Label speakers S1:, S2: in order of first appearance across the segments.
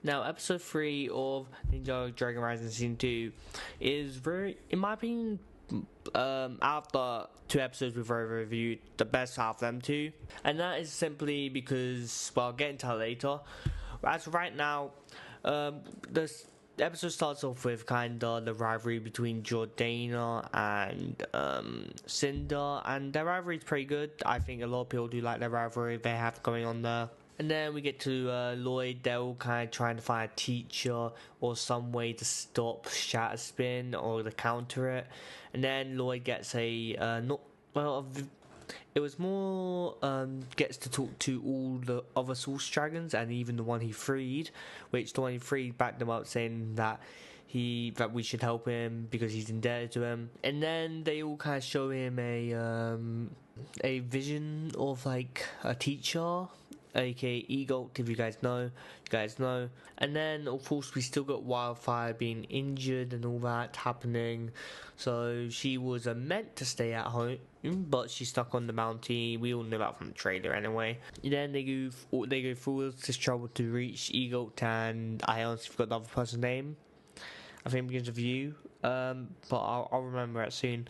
S1: Now, episode 3 of Ninjago Dragon Rising Season 2 is very, in my opinion, out of the 2 episodes we've already reviewed, the best out of them two. And that is simply because, well, I'll get into that later. As of right now, this episode starts off with kind of the rivalry between Jordana and Cinder, and their rivalry is pretty good. I think a lot of people do like the rivalry they have going on there. And then we get to Lloyd. They're all kind of trying to find a teacher or some way to stop Shatter Spin or to counter it. And then Lloyd gets it was more gets to talk to all the other Source Dragons and even the one he freed, which the one he freed backed them up saying that we should help him because he's indebted to him. And then they all kind of show him a vision of like a teacher, aka Eagle, if you guys know. And then of course we still got Wildfire being injured and all that happening, so she was meant to stay at home, but she's stuck on the Mountie. We all know that from the trailer anyway. Then they go through all this trouble to reach Eagle, and I honestly forgot the other person's name. I think it begins with U, but I'll remember it soon.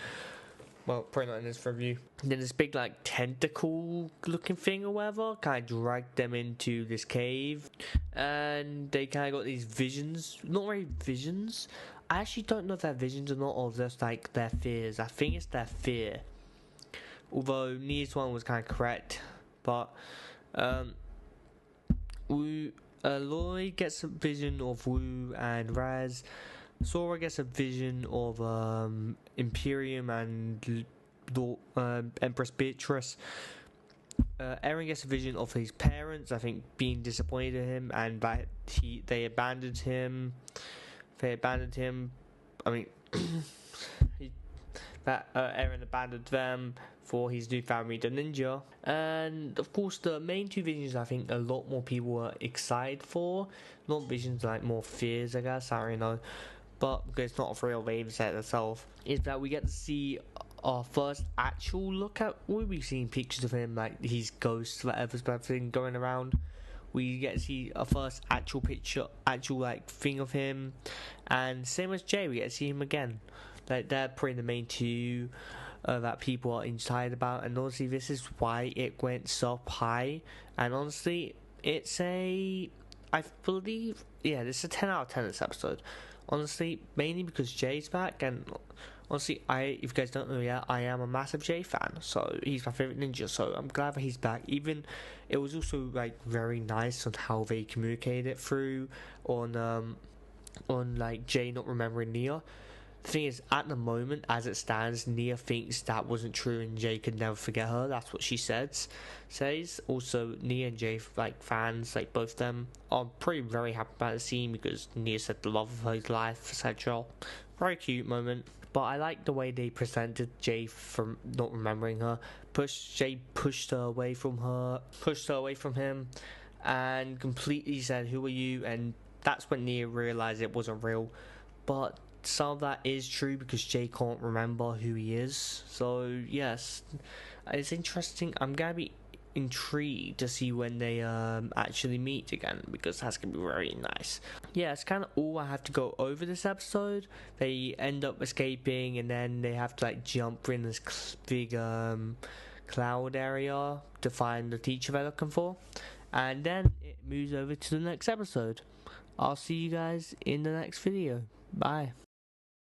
S1: Well, probably not in this review. And then this big like tentacle looking thing or whatever kind of dragged them into this cave, and they kind of got these visions. Not really visions. I actually don't know if they're visions or not, or just like their fears. I think it's their fear. Although Nia's one was kind of correct, but Lloyd gets a vision of Wu and Raz. Sora gets a vision of Imperium and Empress Beatrice. Eren gets a vision of his parents, I think, being disappointed in him and that they abandoned him. I mean, that Eren abandoned them for his new family, the ninja. And of course the main two visions I think a lot more people were excited for. Not visions, like more fears, I guess, I don't know. But because it's not a real wave set itself, is that we get to see our first actual look at. We've seen pictures of him, like his ghost, whatever's thing going around. We get to see a first actual picture, actual like thing of him, and same as Jay, we get to see him again. Like they're probably the main two that people are excited about, and honestly, this is why it went so high. And honestly, it's I believe, yeah, this is a 10 out of 10 this episode. Honestly, mainly because Jay's back, and honestly, if you guys don't know yet, I am a massive Jay fan, so he's my favourite ninja, so I'm glad that he's back. Even, it was also, like, very nice on how they communicated it through, on like, Jay not remembering Nia. The thing is, at the moment, as it stands, Nia thinks that wasn't true and Jay could never forget her. That's what she says. Also, Nia and Jay, like, fans, like, both of them, are pretty very happy about the scene because Nia said the love of her life, etc. Very cute moment. But I like the way they presented Jay from not remembering her. Jay pushed her away from him, and completely said, "Who are you?" And that's when Nia realized it wasn't real. But some of that is true because Jay can't remember who he is. So yes, it's interesting. I'm gonna be intrigued to see when they actually meet again, because that's gonna be very nice. Yeah, it's kind of all I have to go over this episode. They end up escaping, and then they have to like jump in this big cloud area to find the teacher they're looking for, and then it moves over to the next episode. I'll see you guys in the next video. Bye.